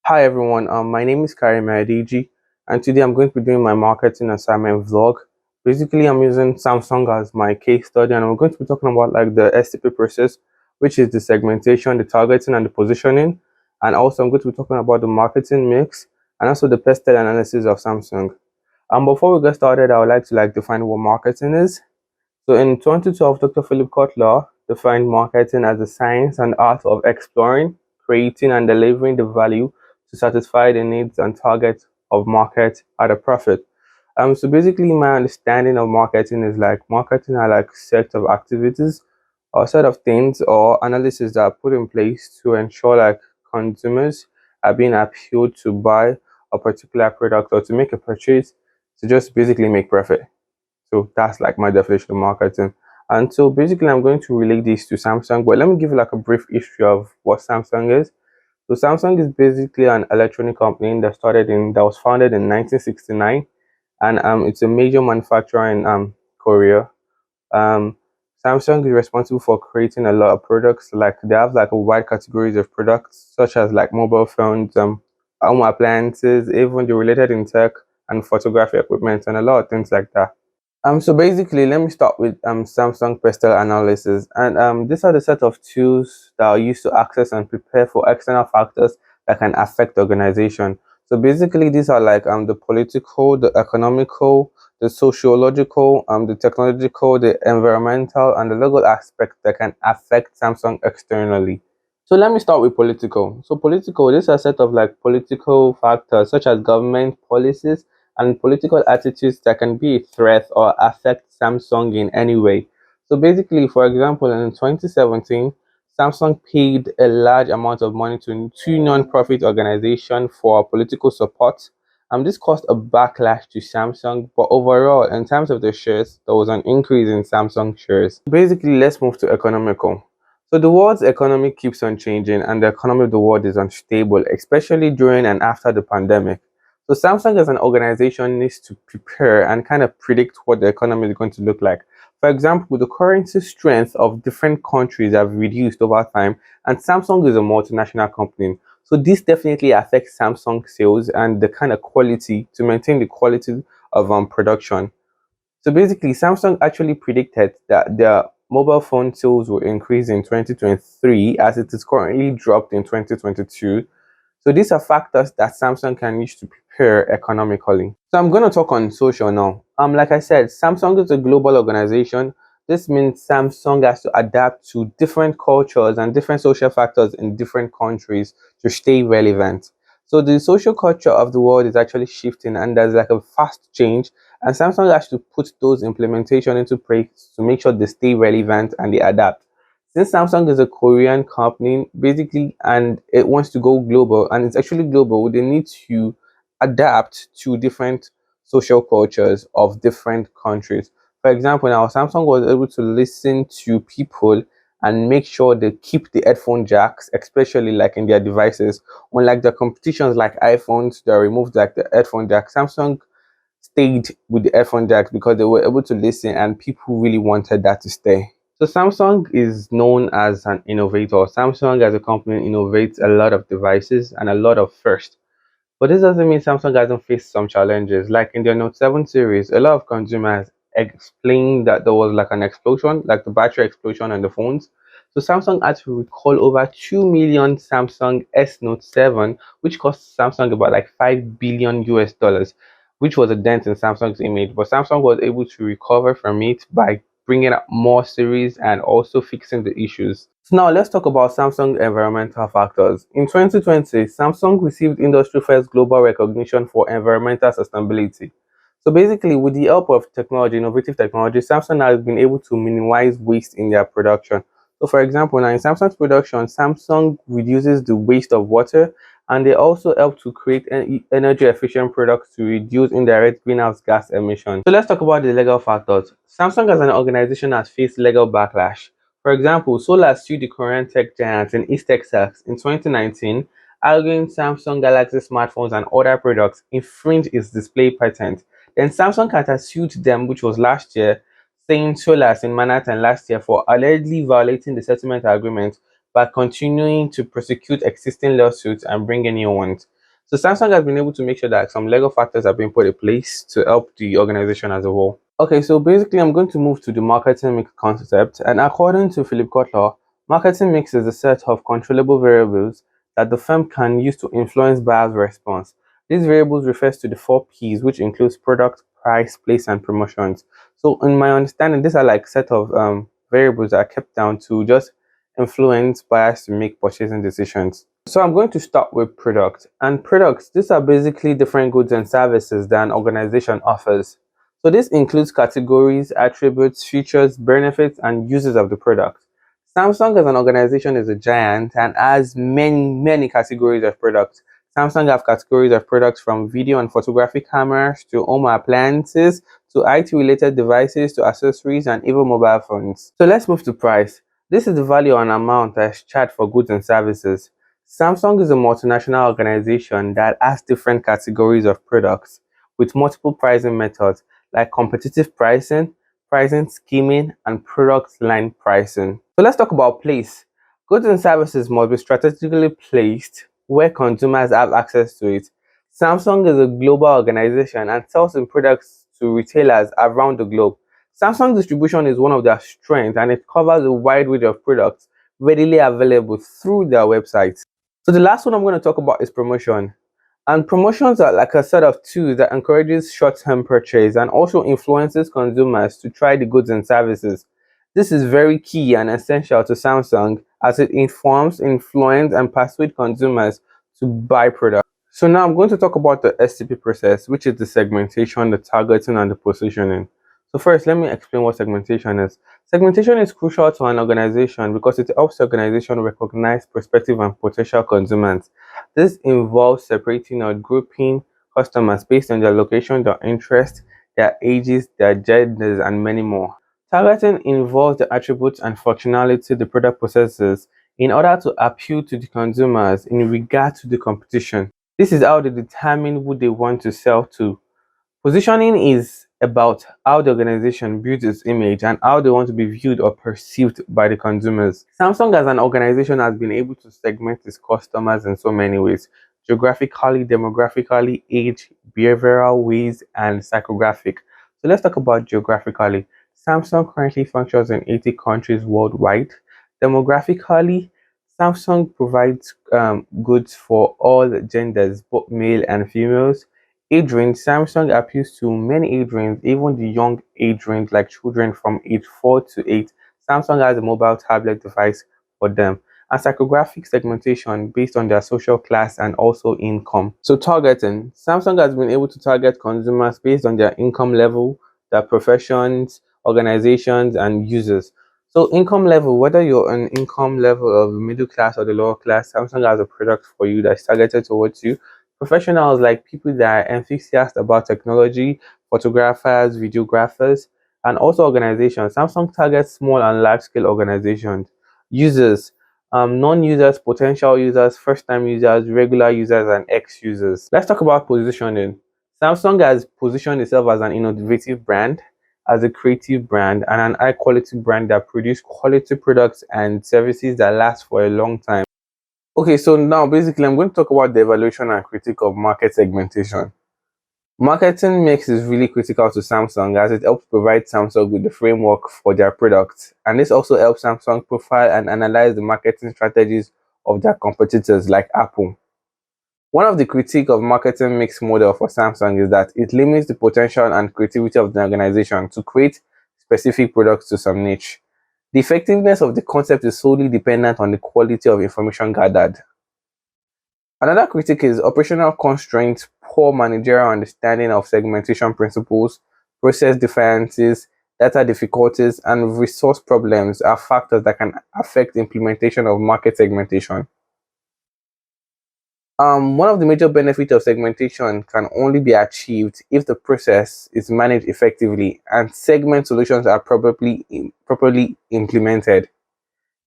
Hi everyone, my name is Karim Adiji, and today I'm going to be doing my marketing assignment vlog. Basically, I'm using Samsung as my case study, and I'm going to be talking about like the STP process, which is the segmentation, the targeting, and the positioning. And also, I'm going to be talking about the marketing mix and also the pestle analysis of Samsung. Before we get started, I would like to define what marketing is. So in 2012, Dr. Philip Kotler defined marketing as the science and art of exploring, creating, and delivering the value to satisfy the needs and targets of market at a profit. So basically, my understanding of marketing is like marketing are like set of activities or set of things or analysis that are put in place to ensure like consumers are being appealed to buy a particular product or to make a purchase to just basically make profit. So that's like my definition of marketing. And so basically I'm going to relate this to Samsung, but let me give you like a brief history of what Samsung is. So Samsung is basically an electronic company that was founded in 1969, and it's a major manufacturer in Korea. Um Samsung is responsible for creating a lot of products. Like they have like a wide categories of products such as like mobile phones, home appliances, even the related in tech and photography equipment and a lot of things like that. So basically, let me start with Samsung Pestle Analysis, and these are the set of tools that are used to access and prepare for external factors that can affect the organization. So basically, these are like the political, the economical, the sociological, the technological, the environmental, and the legal aspects that can affect Samsung externally. So let me start with political. So political, these are a set of like political factors such as government policies and political attitudes that can be a threat or affect Samsung in any way. So basically, for example, in 2017, Samsung paid a large amount of money to two non-profit organizations for political support. This caused a backlash to Samsung, but overall, in terms of the shares, there was an increase in Samsung shares. Basically, let's move to economical. So the world's economy keeps on changing, and the economy of the world is unstable, especially during and after the pandemic. So Samsung as an organization needs to prepare and kind of predict what the economy is going to look like. For example, the currency strength of different countries have reduced over time, and Samsung is a multinational company. So this definitely affects Samsung sales and the kind of quality to maintain the quality of production. So basically, Samsung actually predicted that their mobile phone sales will increase in 2023 as it is currently dropped in 2022. So these are factors that Samsung can use to prepare economically. So I'm going to talk on social now. Like I said, Samsung is a global organization. This means Samsung has to adapt to different cultures and different social factors in different countries to stay relevant. So the social culture of the world is actually shifting, and there's like a fast change, and Samsung has to put those implementation into place to make sure they stay relevant and they adapt. Since Samsung is a Korean company, basically, and it wants to go global, and it's actually global, they need to adapt to different social cultures of different countries. For example, now Samsung was able to listen to people and make sure they keep the headphone jacks, especially like in their devices. Unlike the competitions like iPhones that removed like the headphone jack, Samsung stayed with the headphone jacks because they were able to listen and people really wanted that to stay. So Samsung is known as an innovator. Samsung as a company innovates a lot of devices and a lot of first. But this doesn't mean Samsung hasn't faced some challenges. Like in their Note 7 series, a lot of consumers explained that there was like an explosion, like the battery explosion on the phones. So Samsung had to recall over 2 million Samsung S Note 7, which cost Samsung about like 5 billion US dollars, which was a dent in Samsung's image. But Samsung was able to recover from it by bringing out more series and also fixing the issues. So now let's talk about Samsung environmental factors. In 2020, Samsung received industry first global recognition for environmental sustainability. So basically, with the help of technology, innovative technology, Samsung has been able to minimize waste in their production. So for example, now in Samsung's production, Samsung reduces the waste of water, and they also help to create energy efficient products to reduce indirect greenhouse gas emissions. So let's talk about the legal factors. Samsung as an organization has faced legal backlash. For example, Solar sued the Korean tech giant in East Texas in 2019, arguing Samsung Galaxy smartphones and other products infringe its display patent. Then Samsung had sued them, which was last year, saying Solar in Manhattan last year for allegedly violating the settlement agreement by continuing to prosecute existing lawsuits and bring in new ones. So Samsung has been able to make sure that some Lego factors have been put in place to help the organization as a whole. Okay, so basically I'm going to move to the marketing mix concept, and according to Philip Kotler, marketing mix is a set of controllable variables that the firm can use to influence buyers' response. These variables refers to the 4 Ps, which includes product, price, place, and promotions. So in my understanding, these are like set of variables that are kept down to just influence buyers to make purchasing decisions. So I'm going to start with product. And products, these are basically different goods and services that an organization offers. So this includes categories, attributes, features, benefits, and uses of the product. Samsung as an organization is a giant and has many categories of products. Samsung have categories of products from video and photography cameras to home appliances to IT related devices to accessories and even mobile phones. So let's move to price. This is the value and amount that is charged for goods and services. Samsung is a multinational organization that has different categories of products with multiple pricing methods like competitive pricing, pricing scheming, and product line pricing. So let's talk about place. Goods and services must be strategically placed where consumers have access to it. Samsung is a global organization and sells its products to retailers around the globe. Samsung distribution is one of their strengths and it covers a wide range of products readily available through their website. So the last one I'm going to talk about is promotion. And promotions are like a set of tools that encourages short-term purchase and also influences consumers to try the goods and services. This is very key and essential to Samsung as it informs, influences, and persuades consumers to buy products. So now I'm going to talk about the STP process, which is the segmentation, the targeting, and the positioning. So first, let me explain what segmentation is. Segmentation is crucial to an organization because it helps the organization recognize prospective and potential consumers. This involves separating or grouping customers based on their location, their interests, their ages, their genders, and many more. Targeting involves the attributes and functionality the product possesses in order to appeal to the consumers in regard to the competition. This is how they determine who they want to sell to. Positioning is about how the organization builds its image and how they want to be viewed or perceived by the consumers. Samsung as an organization has been able to segment its customers in so many ways: geographically, demographically, age, behavioral ways, and psychographic. So let's talk about geographically. Samsung currently functions in 80 countries worldwide. Demographically, Samsung provides goods for all genders, both male and females. Age range: Samsung appeals to many age ranges, even the young age range like children from age 4 to 8. Samsung has a mobile tablet device for them. And psychographic segmentation based on their social class and also income. So targeting: Samsung has been able to target consumers based on their income level, their professions, organizations, and users. So income level, whether you're an income level of the middle class or the lower class, Samsung has a product for you that's targeted towards you. Professionals like people that are enthusiastic about technology, photographers, videographers, and also organizations. Samsung targets small and large scale organizations. Users: non-users, potential users, first-time users, regular users, and ex-users. Let's talk about positioning. Samsung has positioned itself as an innovative brand, as a creative brand, and an high-quality brand that produces quality products and services that last for a long time. Okay, so now basically I'm going to talk about the evaluation and critique of market segmentation. Marketing mix is really critical to Samsung as it helps provide Samsung with the framework for their products. And this also helps Samsung profile and analyze the marketing strategies of their competitors like Apple. One of the critique of marketing mix model for Samsung is that it limits the potential and creativity of the organization to create specific products to some niche. The effectiveness of the concept is solely dependent on the quality of information gathered. Another critique is operational constraints, poor managerial understanding of segmentation principles, process deficiencies, data difficulties, and resource problems are factors that can affect the implementation of market segmentation. One of the major benefits of segmentation can only be achieved if the process is managed effectively and segment solutions are properly implemented.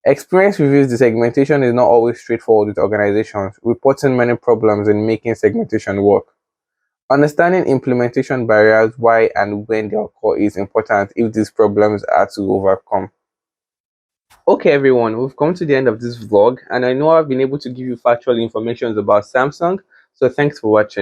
Experience reveals the segmentation is not always straightforward with organizations, reporting many problems in making segmentation work. Understanding implementation barriers, why and when they occur, is important if these problems are to overcome. Okay, everyone, we've come to the end of this vlog, and I know I've been able to give you factual information about Samsung. So thanks for watching.